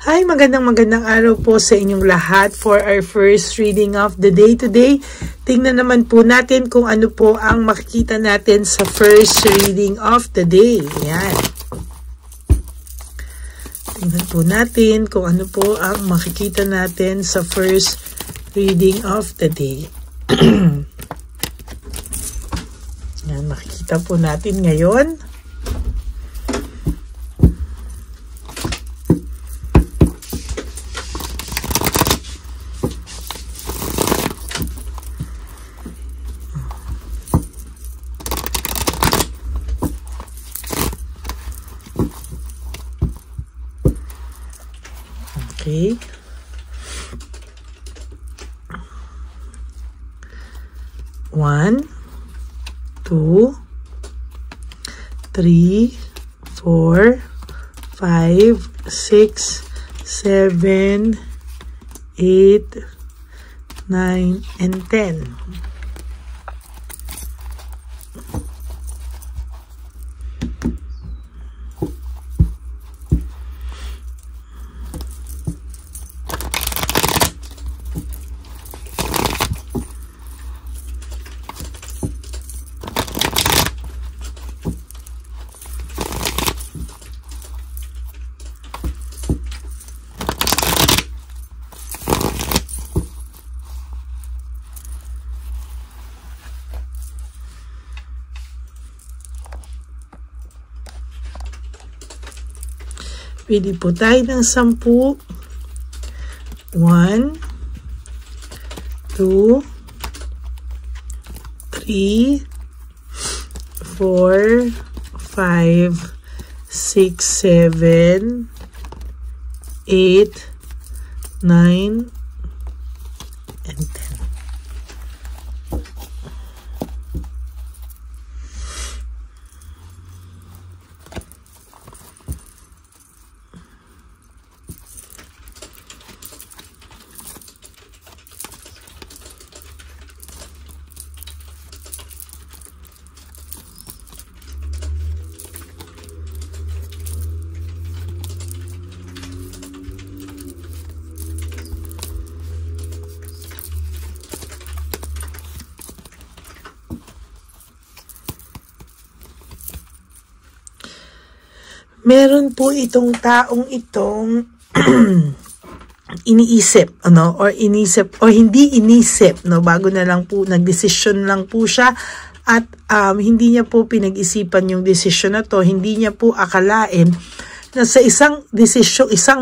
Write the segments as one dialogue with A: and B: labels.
A: Hi, magandang araw po sa inyong lahat for our first reading of the day today. Tingnan naman po natin kung ano po ang makikita natin sa first reading of the day. Ayan. Tingnan po natin kung ano po ang makikita natin sa first reading of the day. Ayan, makikita po natin ngayon. Okay. One, 2, 3, 4, 5, 6, 7, 8, 9, and 10. Pili po tayo ng 10. 1, 2, 3, 4, 5, 6, 7, 8, 9, and 10. Meron po itong taong itong iniisip, or inisip, o hindi inisip, bago na lang po, nagdesisyon lang po siya, at hindi niya po pinag-isipan yung desisyon na to, hindi niya po akalain na sa isang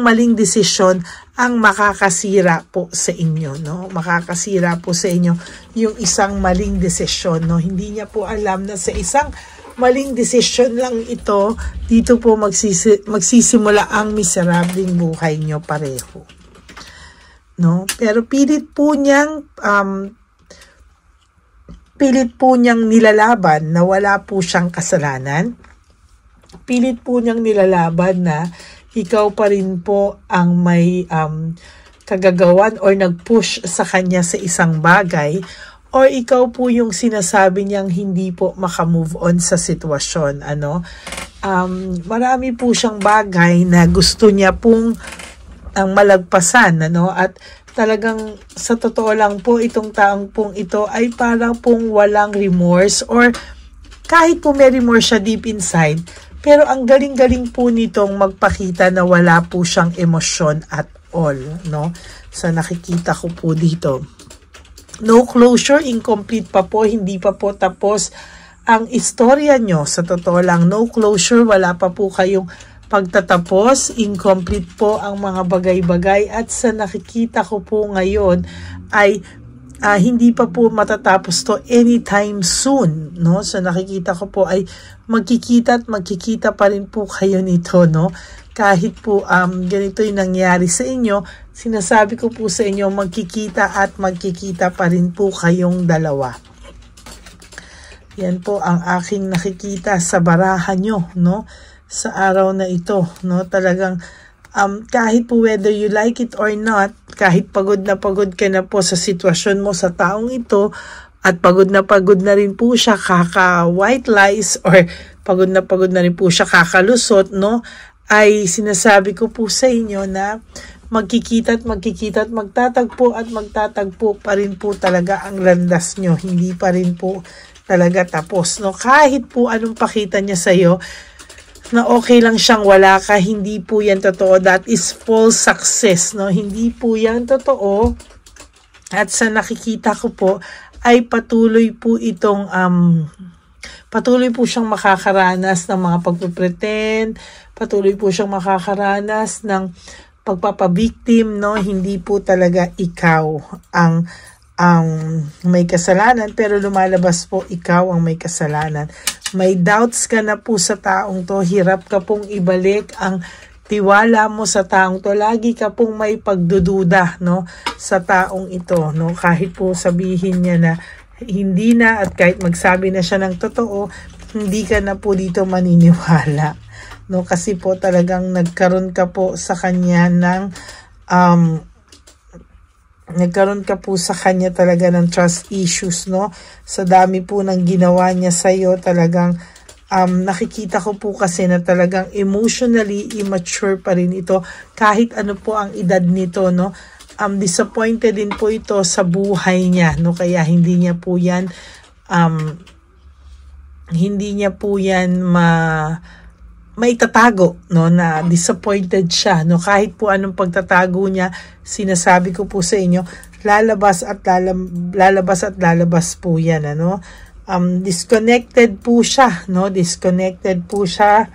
A: maling desisyon ang makakasira po sa inyo, makakasira po sa inyo yung isang maling desisyon, hindi niya po alam na sa isang maling desisyon lang ito, dito po magsisimula ang miserableng buhay nyo pareho. Pero pilit po niyang nilalaban na wala po siyang kasalanan. Pilit po niyang nilalaban na ikaw pa rin po ang may kagagawan or nag-push sa kanya sa isang bagay, or ikaw po yung sinasabi niyang hindi po makamove on sa sitwasyon. Marami po siyang bagay na gusto niya pong ang malagpasan. At talagang sa totoo lang po, itong taong pong ito ay parang pong walang remorse, or kahit po may remorse siya deep inside, pero ang galing-galing po nitong magpakita na wala po siyang emosyon at all. Sa nakikita ko po dito. No closure, incomplete pa po, hindi pa po tapos ang istorya nyo. Sa totoo lang, no closure, wala pa po kayong pagtatapos, incomplete po ang mga bagay-bagay, at sa nakikita ko po ngayon ay hindi pa po matatapos to anytime soon. Sa nakikita ko po ay magkikita at magkikita pa rin po kayo nito. Kahit po ganito yung nangyari sa inyo, sinasabi ko po sa inyo, magkikita at magkikita pa rin po kayong dalawa. Yan po ang aking nakikita sa barahan nyo, sa araw na ito. Talagang kahit po whether you like it or not, kahit pagod ka na po sa sitwasyon mo sa taong ito, at pagod na rin po siya kaka-white lies, or pagod na rin po siya kakalusot, ay sinasabi ko po sa inyo na magkikita at magtatagpo pa rin po talaga ang landas nyo. Hindi pa rin po talaga tapos, no? Kahit po anong pakita niya sa'yo, na okay lang siyang wala ka, hindi po yan totoo. That is false success, no? Hindi po yan totoo. At sa nakikita ko po, ay patuloy po siyang makakaranas ng mga pagpipretend, patuloy po siyang makakaranas ng pagpapabiktim, no? Hindi po talaga ikaw ang may kasalanan, pero lumalabas po ikaw ang may kasalanan. May doubts ka na po sa taong to, hirap ka pong ibalik ang tiwala mo sa taong to. Lagi ka pong may pagdududa, no, sa taong ito, no? Kahit po sabihin niya na hindi na, at kahit magsabi na siya ng totoo, hindi ka na po dito maniniwala, no? Kasi po talagang nagkaroon ka po sa kanya ng talaga ng trust issues, no? Sa dami po ng ginawa niya sa'yo, talagang nakikita ko po kasi na talagang emotionally immature pa rin ito kahit ano po ang edad nito, no? Disappointed din po ito sa buhay niya, no? Kaya hindi niya po yan maitatago, no, na disappointed siya, no? Kahit po anong pagtatago niya, sinasabi ko po sa inyo, lalabas at lalabas po yan, ano? Disconnected po siya, no? Disconnected po siya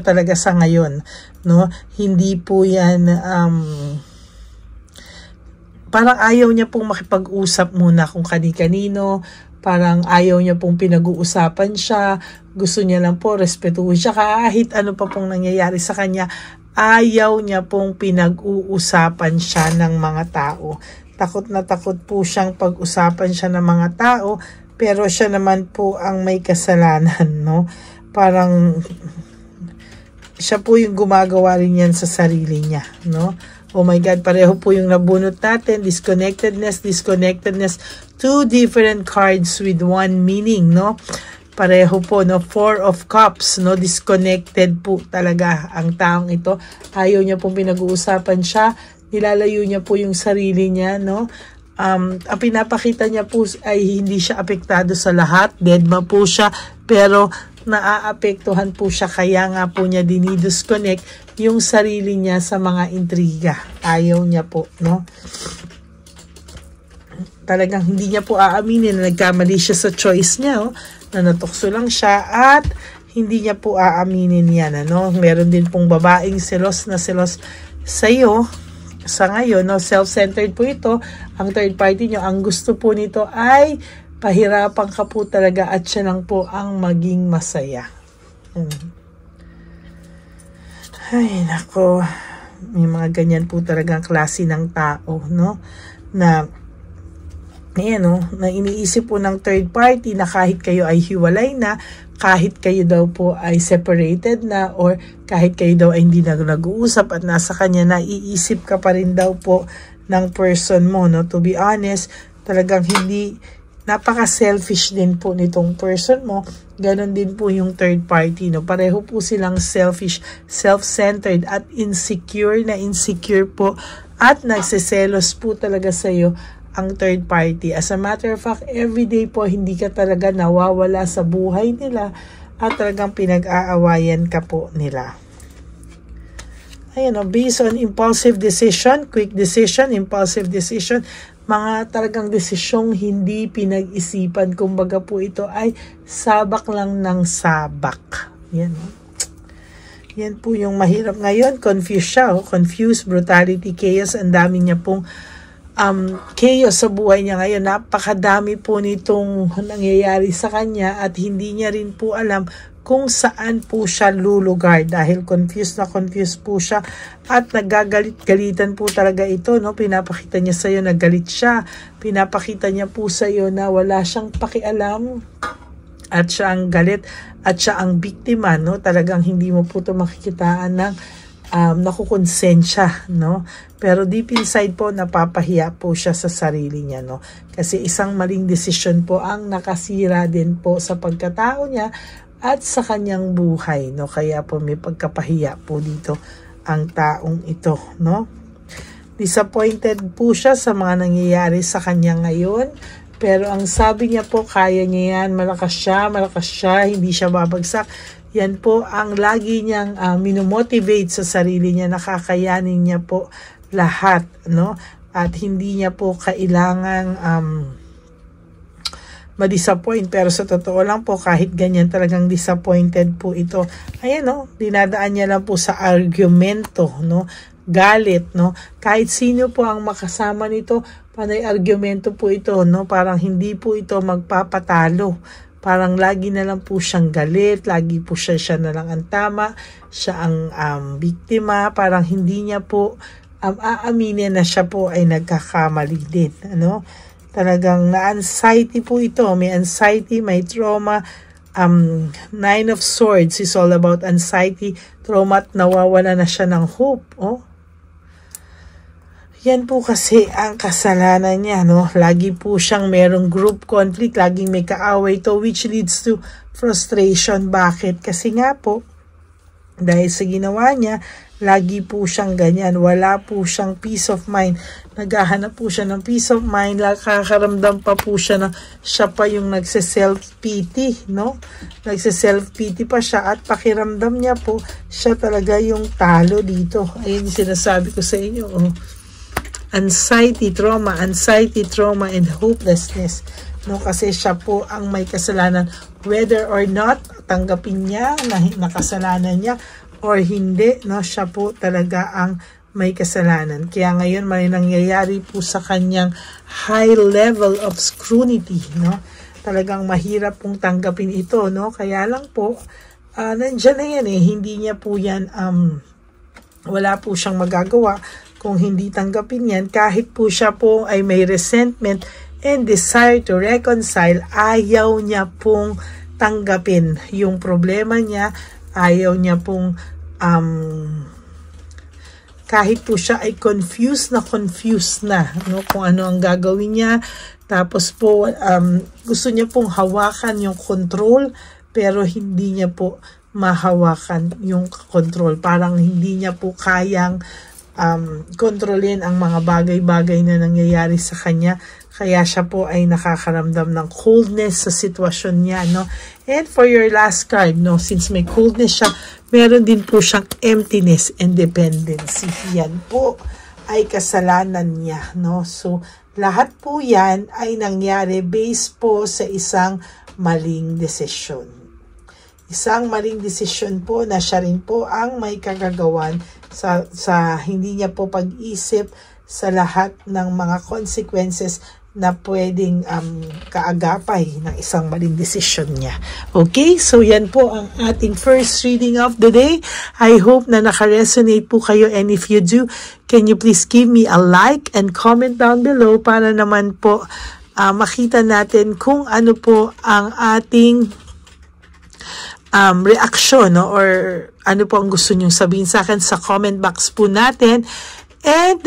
A: talaga sa ngayon, no? Hindi po yan parang ayaw niya pong makipag-usap muna kung kani-kanino. Parang ayaw niya pong pinag-uusapan siya. Gusto niya lang po respetuhin siya. Kahit ano pa pong nangyayari sa kanya, ayaw niya pong pinag-uusapan siya ng mga tao. Takot na takot po siyang pag-usapan siya ng mga tao, pero siya naman po ang may kasalanan, no? Parang siya po yung gumagawa rin yan sa sarili niya, no? Oh my God, pareho po yung nabunot natin. Disconnectedness. Two different cards with one meaning, no? Pareho po, no? Four of Cups, no? Disconnected po talaga ang taong ito. Ayaw niya pong pinag-uusapan siya. Nilalayo niya po yung sarili niya, no? Ang pinapakita niya po ay hindi siya apektado sa lahat. Deadma po siya, pero naaapektuhan po siya, kaya nga po niya dinidisconnect yung sarili niya sa mga intriga. Ayaw niya po, no? Talagang hindi niya po aaminin na nagkamali siya sa choice niya, oh, na natukso lang siya, at hindi niya po aaminin yan, ano? Meron din pong babaeng selos sa'yo sa ngayon, no? Self-centered po ito. Ang third party niyo, ang gusto po nito ay pahirapan ka po talaga at siya lang po ang maging masaya. Ay, nako. May mga ganyan po talagang klase ng tao, no? Na, ayan, no? Na iniisip po ng third party na kahit kayo ay hiwalay na, kahit kayo daw po ay separated na, or kahit kayo daw ay hindi na nag-uusap at nasa kanya, naiisip ka pa rin daw po ng person mo, no? To be honest, talagang napaka-selfish din po nitong person mo. Ganon din po yung third party, no? Pareho po silang selfish, self-centered at insecure po, at nagsiselos po talaga sa'yo ang third party. As a matter of fact, everyday po hindi ka talaga nawawala sa buhay nila at talagang pinag-aawayan ka po nila. Ayan, no? Based on impulsive decision, quick decision, impulsive decision, mga talagang desisyong hindi pinag-isipan. Kumbaga po ito ay sabak lang ng sabak. Yan. Yan po yung mahirap ngayon. Confused siya. Oh. Confused, brutality, chaos. Ang dami niya pong chaos sa buhay niya ngayon. Napakadami po nitong nangyayari sa kanya at hindi niya rin po alam kung saan po siya lulugar dahil confused po siya at nagagalit-galitan po talaga ito, no? Pinapakita niya sa'yo na galit siya, pinapakita niya po sa'yo na wala siyang pakialam at siya ang galit at siya ang biktima, no? Talagang hindi mo po ito makikitaan ng nakukonsensya, no? Pero deep inside po, napapahiya po siya sa sarili niya, no? Kasi isang maling desisyon po ang nakasira din po sa pagkatao niya at sa kanyang buhay, no? Kaya po may pagkapahiya po dito ang taong ito, no? Disappointed po siya sa mga nangyayari sa kanya ngayon, pero ang sabi niya po, kaya niya yan, malakas siya, hindi siya babagsak. Yan po ang lagi niyang minomotivate sa sarili niya, nakakayanin niya po lahat, no? At hindi niya po kailangang ma-disappoint, pero sa totoo lang po, kahit ganyan talagang disappointed po ito, ayan, no, dinadaan niya lang po sa argumento, no, galit, no, kahit sino po ang makasama nito, panay argumento po ito, no, parang hindi po ito magpapatalo, parang lagi na lang po siyang galit, lagi po siya na lang ang tama, siya ang biktima, parang hindi niya po aaminin na siya po ay nagkakamali din, ano. Talagang na-anxiety po ito. May anxiety, may trauma. Nine of Swords is all about anxiety, trauma, at nawawala na siya ng hope. Oh. Yan po kasi ang kasalanan niya, no? Lagi po siyang merong group conflict, laging may kaaway to, which leads to frustration. Bakit? Kasi nga po, dahil sa ginawa niya, lagi po siyang ganyan. Wala po siyang peace of mind. Naghahanap po siya ng peace of mind. Nakakaramdam pa po siya na siya pa yung nagse-self-pity, no? Nagse-self-pity pa siya at pakiramdam niya po, siya talaga yung talo dito. Ayun yung sinasabi ko sa inyo. Oh. Anxiety, trauma, and hopelessness. No? Kasi siya po ang may kasalanan. Whether or not, tanggapin niya na nakasalanan niya, or hindi, no, siya po talaga ang may kasalanan. Kaya ngayon may nangyayari po sa kanyang high level of scrutiny, no? Talagang mahirap pong tanggapin ito, no? Kaya lang po, nandiyan na yan eh, hindi niya po yan, wala po siyang magagawa kung hindi tanggapin yan. Kahit po siya po ay may resentment and desire to reconcile, ayaw niya pong tanggapin yung problema niya, ayaw niya pong kahit po siya ay confused na, no, kung ano ang gagawin niya. Tapos po gusto niya pong hawakan yung control, pero hindi niya po mahawakan yung control. Parang hindi niya po kayang kontrolin ang mga bagay-bagay na nangyayari sa kanya. Kaya siya po ay nakakaramdam ng coldness sa sitwasyon niya, no? And for your last card, no, since may coldness siya, meron din po siyang emptiness and dependency. Yan po ay kasalanan niya, no? So, lahat po yan ay nangyari based po sa isang maling desisyon. Isang maling desisyon po na siya rin po ang may kagagawan sa hindi niya po pag-isip sa lahat ng mga consequences na pwedeng kaagapay ng isang maling desisyon niya. Okay, so yan po ang ating first reading of the day. I hope na naka-resonate po kayo, and if you do, can you please give me a like and comment down below para naman po makita natin kung ano po ang ating reaction, no? Or ano po ang gusto nyong sabihin sa akin sa comment box po natin. And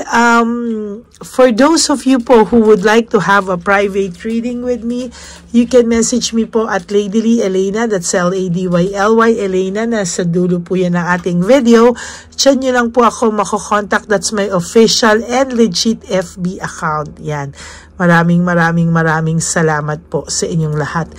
A: for those of you po who would like to have a private reading with me, you can message me po at Ladyly Elena, that's Ladyly Elena, nasa dulo po yan ng ating video. Diyan nyo lang po ako makokontak, that's my official and legit FB account. Yan. Maraming salamat po sa inyong lahat.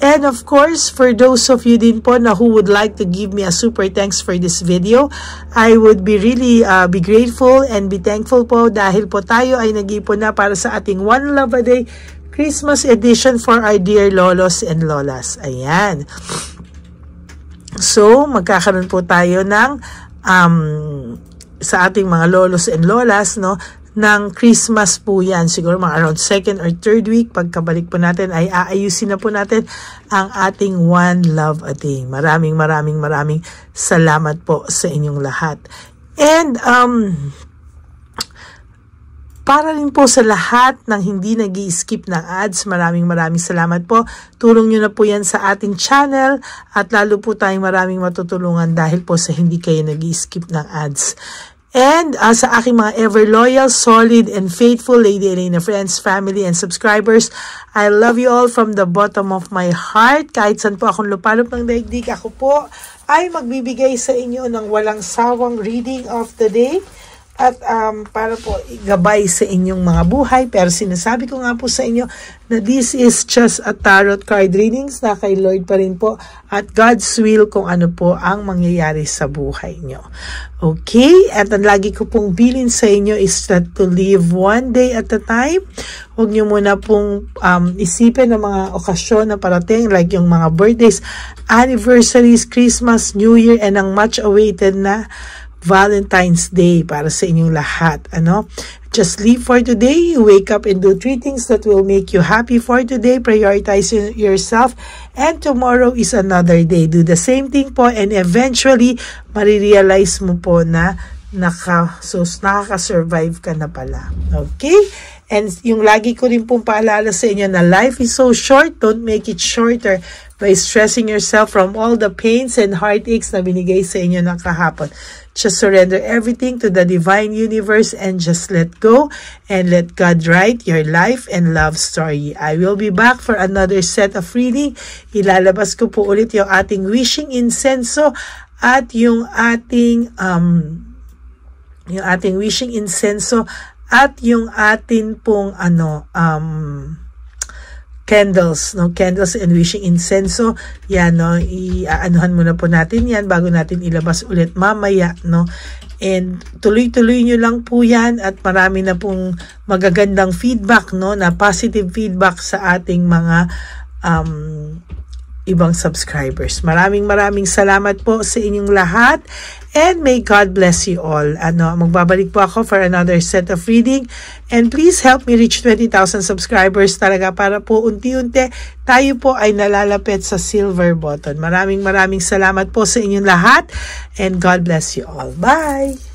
A: And of course, for those of you din po na who would like to give me a super thanks for this video, I would be really be grateful and be thankful po dahil po tayo ay nag-ipon na para sa ating One Love a Day Christmas edition for our dear lolos and lolas. Ayan. So, magkakaroon po tayo ng sa ating mga lolos and lolas, no, ng Christmas po yan. Siguro mga around 2nd or 3rd week, pagkabalik po natin ay aayusin na po natin ang ating One Love a Day. Maraming salamat po sa inyong lahat. And para rin po sa lahat ng hindi nag-i-skip ng ads, maraming salamat po. Tulong nyo na po yan sa ating channel at lalo po tayong maraming matutulungan dahil po sa hindi kayo nag-i-skip ng ads. And sa aking mga ever loyal, solid, and faithful Lady Elena friends, family, and subscribers, I love you all from the bottom of my heart. Kahit saan po akong lupalop ng daigdig, ako po ay magbibigay sa inyo ng walang sawang reading of the day. At para po gabay sa inyong mga buhay. Pero sinasabi ko nga po sa inyo na this is just a tarot card readings na kay Lord pa rin po. At God's will kung ano po ang mangyayari sa buhay nyo. Okay? At ang lagi ko pong bilin sa inyo is that to live one day at a time. Huwag nyo muna pong isipin ng mga okasyon na parating like yung mga birthdays, anniversaries, Christmas, New Year, and ang much awaited na Valentine's Day para sa inyong lahat. Just live for today. Wake up and do 3 things that will make you happy for today. Prioritize yourself. And tomorrow is another day. Do the same thing po and eventually marirealize mo po na nakaka-survive ka na pala. Okay? And yung lagi ko rin pong paalala sa inyo na life is so short, don't make it shorter by stressing yourself from all the pains and heartaches na binigay sa inyo ng kahapon. Just surrender everything to the divine universe and just let go and let God write your life and love story. I will be back for another set of reading. Ilalabas ko po ulit yung ating wishing incenso at yung ating wishing incenso at yung atin pong candles, candles and wishing incenso. Yan, iaanuhan muna po natin yan bago natin ilabas ulit mamaya, And tuloy-tuloy nyo lang po yan at marami na pong magagandang feedback, na positive feedback sa ating mga ibang subscribers. Maraming salamat po sa inyong lahat and may God bless you all. Magbabalik po ako for another set of reading and please help me reach 20,000 subscribers talaga para po unti-unti tayo po ay nalalapit sa silver button. Maraming salamat po sa inyong lahat and God bless you all. Bye!